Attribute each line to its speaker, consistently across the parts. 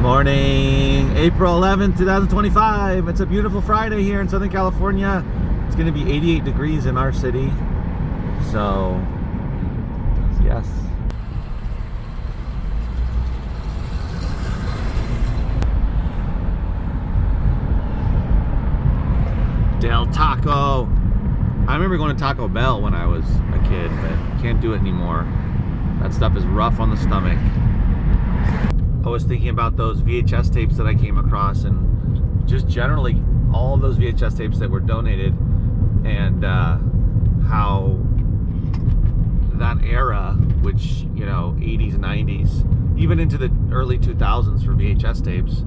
Speaker 1: Morning, April 11th, 2025. It's a beautiful Friday here in Southern California. It's going to be 88 degrees in our city. So, yes. Del Taco. I remember going to Taco Bell when I was a kid, but can't do it anymore. That stuff is rough on the stomach. I was thinking about those VHS tapes that I came across, and just generally all of those VHS tapes that were donated, and how that era, which, you know, 80s, 90s, even into the early 2000s for VHS tapes,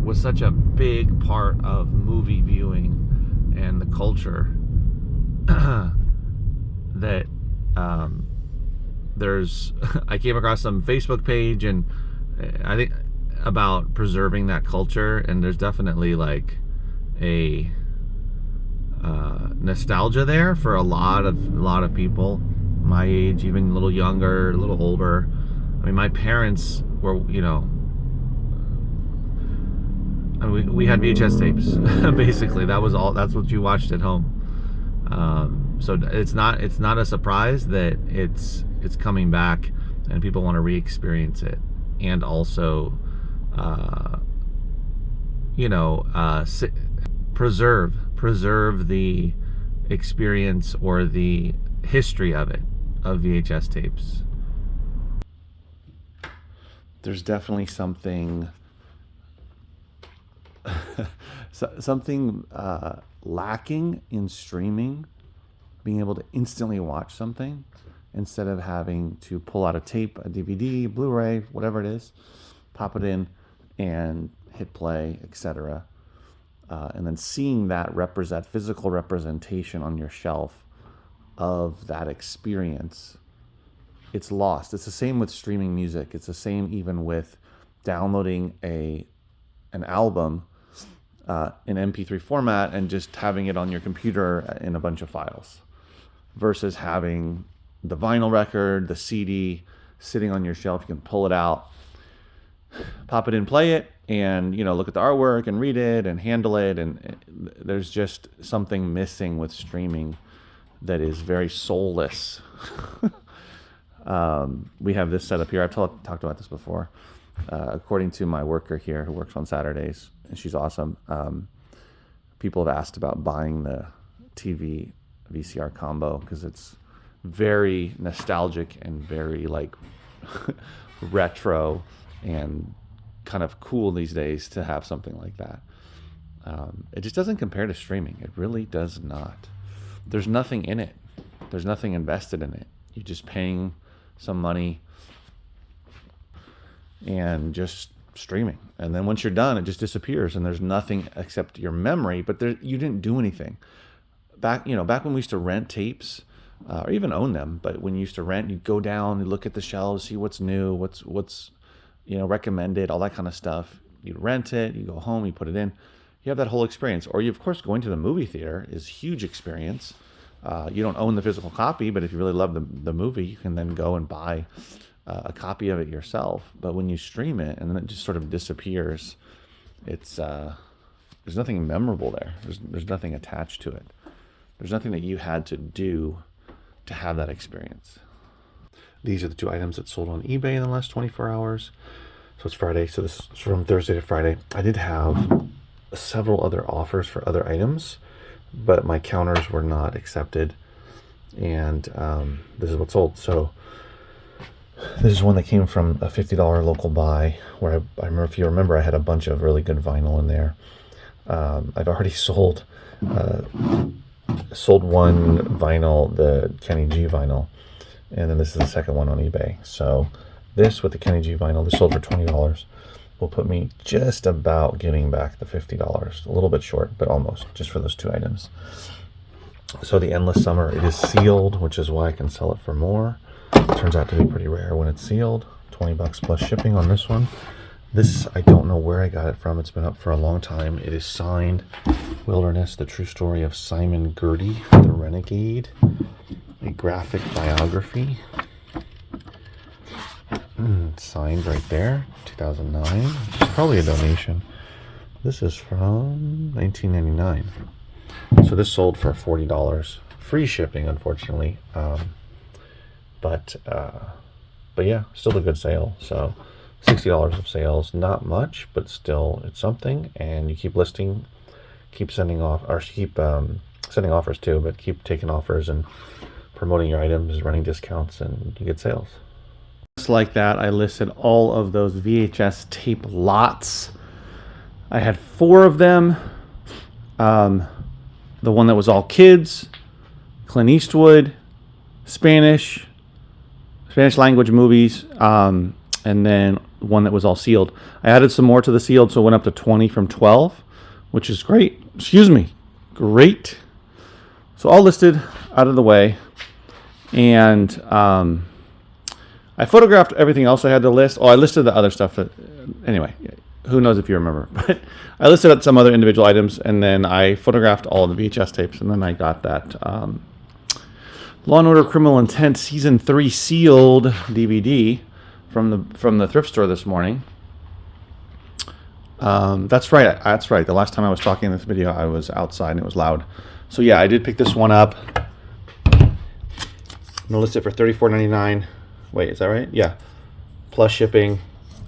Speaker 1: was such a big part of movie viewing and the culture that I came across some Facebook page, and I think about preserving that culture, and there's definitely like a nostalgia there for a lot of people my age, even a little younger, a little older. I mean, my parents were, you know, I mean, we had VHS tapes. Basically, that's what you watched at home. So it's not a surprise that it's coming back and people want to re-experience it, and also preserve the experience or the history of VHS tapes. There's definitely something lacking in streaming, being able to instantly watch something instead of having to pull out a tape, a DVD, Blu-ray, whatever it is, pop it in and hit play, etc. And then seeing that physical representation on your shelf of that experience, it's lost. It's the same with streaming music. It's the same even with downloading an album in MP3 format and just having it on your computer in a bunch of files, versus having the vinyl record, the CD sitting on your shelf. You can pull it out, pop it in, play it, and, you know, look at the artwork and read it and handle it. And there's just something missing with streaming that is very soulless. We have this setup here. I've talked about this before. According to my worker here who works on Saturdays, and she's awesome, people have asked about buying the TV VCR combo because it's very nostalgic and very like retro and kind of cool these days to have something like that. It just doesn't compare to streaming. It really does not. There's nothing in it. There's nothing invested in it. You're just paying some money and just streaming, and then once you're done, it just disappears, and there's nothing except your memory. But you didn't do anything. Back when we used to rent tapes, or even own them, but when you used to rent, you go down, you look at the shelves, see what's new, what's recommended, all that kind of stuff. You rent it, you go home, you put it in, you have that whole experience. Or of course, going to the movie theater is a huge experience. You don't own the physical copy, but if you really love the movie, you can then go and buy a copy of it yourself. But when you stream it and then it just sort of disappears, it's there's nothing memorable there. There's nothing attached to it. There's nothing that you had to do to have that experience. These are the two items that sold on eBay in the last 24 hours. So it's Friday, so this is from Thursday to Friday. I did have several other offers for other items, but my counters were not accepted, and this is what sold. So this is one that came from a $50 local buy, where I remember, if you remember, I had a bunch of really good vinyl in there. I've already sold one vinyl, the Kenny G vinyl, and then this is the second one on eBay. So this, with the Kenny G vinyl, this sold for $20, will put me just about getting back the $50. A little bit short, but almost, just for those two items. So the Endless Summer, it is sealed, which is why I can sell it for more. It turns out to be pretty rare when it's sealed. $20 plus shipping on this one. This, I don't know where I got it from. It's been up for a long time. It is signed Wilderness, the True Story of Simon Gerty, the Renegade, a graphic biography. Signed right there, 2009. Which is probably a donation. This is from 1999. So this sold for $40. Free shipping, unfortunately. But yeah, still a good sale. So $60 of sales, not much, but still it's something. And you keep listing, keep sending off, or keep sending offers too, but keep taking offers and promoting your items, running discounts, and you get sales. Just like that, I listed all of those VHS tape lots. I had 4 of them. The one that was all kids, Clint Eastwood, Spanish language movies, and then one that was all sealed. I added some more to the sealed, so it went up to 20 from 12, which is great. Excuse me. Great. So all listed, out of the way. And I photographed everything else I had to list. Oh, I listed the other stuff. Anyway, who knows if you remember. But I listed some other individual items, and then I photographed all the VHS tapes, and then I got that Law & Order Criminal Intent Season 3 sealed DVD from the thrift store this morning. That's right. The last time I was talking in this video, I was outside and it was loud. So yeah, I did pick this one up. I'm gonna list it for $34.99. Wait, is that right? Yeah. Plus shipping.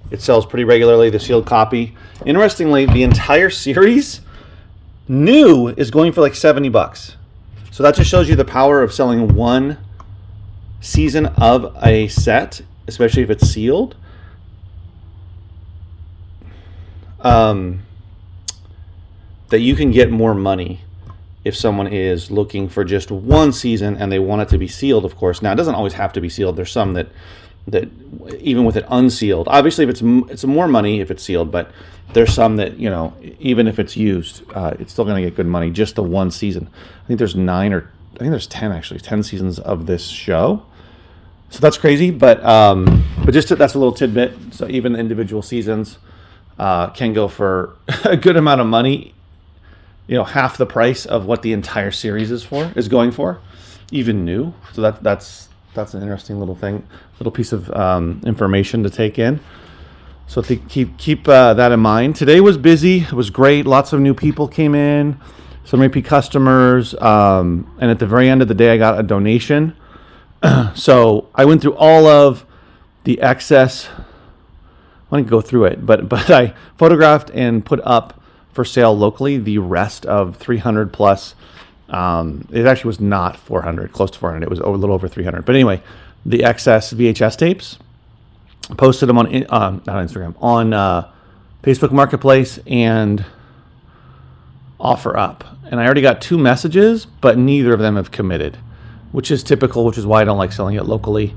Speaker 1: It sells pretty regularly, the sealed copy. Interestingly, the entire series, new, is going for like $70. So that just shows you the power of selling one season of a set, especially if it's sealed. That you can get more money if someone is looking for just one season and they want it to be sealed, of course. Now, it doesn't always have to be sealed. There's some that even with it unsealed, obviously if it's more money if it's sealed, but there's some that, you know, even if it's used, it's still going to get good money, just the one season. I think there's 10 actually, 10 seasons of this show. So that's crazy, but just that's a little tidbit. So even the individual seasons can go for a good amount of money, you know, half the price of what the entire series is going for, even new. So that's an interesting little thing, little piece of information to take in. So keep that in mind. Today was busy. It was great. Lots of new people came in, some repeat customers, and at the very end of the day, I got a donation. So I went through all of the excess. I want to go through it, but I photographed and put up for sale locally the rest of 300 plus. It actually was not 400, close to 400. It was a little over 300. But anyway, the excess VHS tapes, posted them on not on Instagram, on Facebook Marketplace and OfferUp. And I already got 2 messages, but neither of them have committed, which is typical, which is why I don't like selling it locally.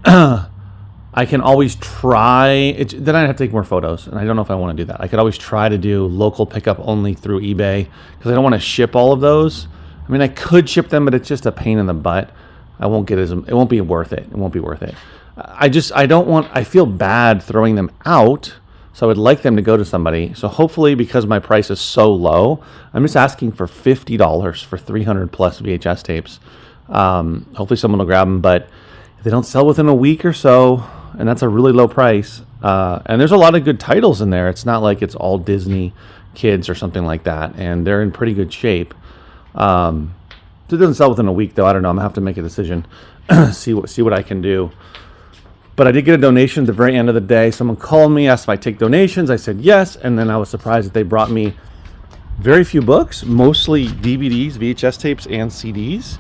Speaker 1: I can always try it. Then I have to take more photos, and I don't know if I want to do that. I could always try to do local pickup only through eBay because I don't want to ship all of those. I mean, I could ship them, but it's just a pain in the butt. It won't be worth it. It won't be worth it. I feel bad throwing them out, so I would like them to go to somebody. So hopefully, because my price is so low, I'm just asking for $50 for 300 plus VHS tapes. Hopefully someone will grab them, but if they don't sell within a week or so, and that's a really low price, and there's a lot of good titles in there. It's not like it's all Disney kids or something like that, and they're in pretty good shape. If it doesn't sell within a week, though, I don't know. I'm gonna have to make a decision, see what I can do. But I did get a donation at the very end of the day. Someone called me, asked if I take donations. I said yes, and then I was surprised that they brought me very few books, mostly DVDs, VHS tapes, and CDs.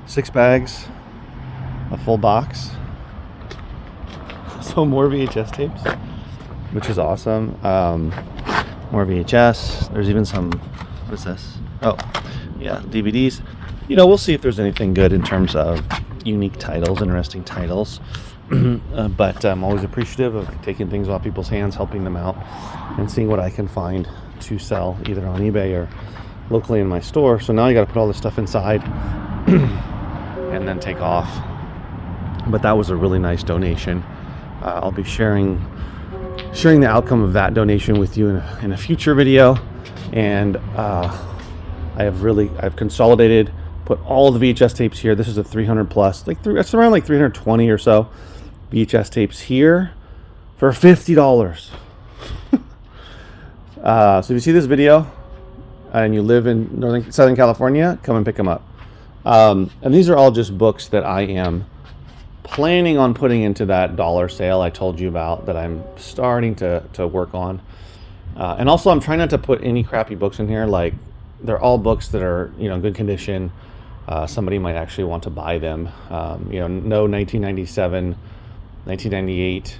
Speaker 1: 6 bags, a full box. So more VHS tapes, which is awesome. More VHS. There's even some, what is this? Oh, yeah, DVDs. You know, we'll see if there's anything good in terms of unique titles, interesting titles. But I'm always appreciative of taking things off people's hands, helping them out, and seeing what I can find to sell either on eBay or locally in my store. So now I got to put all this stuff inside and then take off. But that was a really nice donation. I'll be sharing the outcome of that donation with you in a future video. And I've consolidated,
Speaker 2: Put all the VHS tapes here. This is a 300 plus, it's around like 320 or so VHS tapes here for $50. So if you see this video and you live in Southern California, come and pick them up. And these are all just books that I am planning on putting into that dollar sale I told you about that I'm starting to work on. And also I'm trying not to put any crappy books in here. Like, they're all books that are, in good condition. Somebody might actually want to buy them. No 1997, 1998,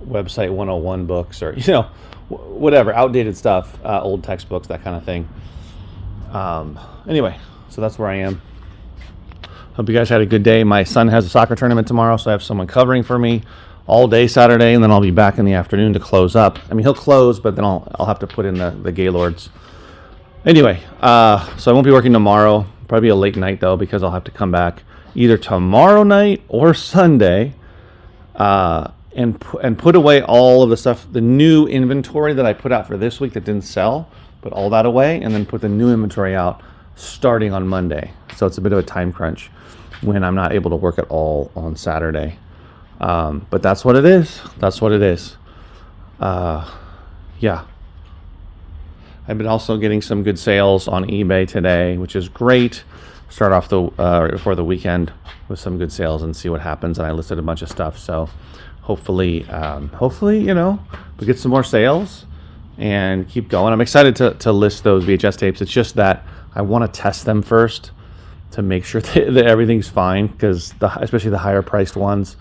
Speaker 2: website 101 books, or, whatever, outdated stuff, old textbooks, that kind of thing. Anyway, so that's where I am. Hope you guys had a good day. My son has a soccer tournament tomorrow, so I have someone covering for me all day Saturday, and then I'll be back in the afternoon to close up. I mean, he'll close, but then I'll have to put in the Gaylords. Anyway, so I won't be working tomorrow. Probably a late night, though, because I'll have to come back either tomorrow night or Sunday and put away all of the stuff, the new inventory that I put out for this week that didn't sell. Put all that away and then put the new inventory out starting on Monday. So it's a bit of a time crunch when I'm not able to work at all on Saturday. But that's what it is. That's what it is. Yeah. I've been also getting some good sales on eBay today, which is great. Start off before the weekend with some good sales and see what happens. And I listed a bunch of stuff. So hopefully, we get some more sales and keep going. I'm excited to list those VHS tapes. It's just that I want to test them first to make sure that everything's fine, because especially the higher priced ones,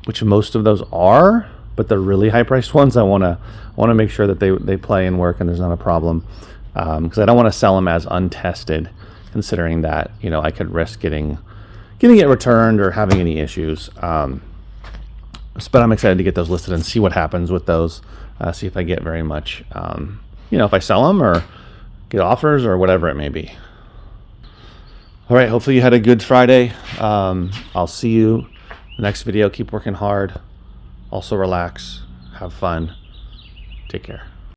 Speaker 2: which most of those are, but the really high priced ones, I want to make sure that they play and work and there's not a problem, because I don't want to sell them as untested, considering that I could risk getting it returned or having any issues. But I'm excited to get those listed and see what happens with those. See if I get very much, if I sell them or get offers or whatever it may be. All right, hopefully you had a good Friday. I'll see you in the next video. Keep working hard. Also relax, have fun. Take care.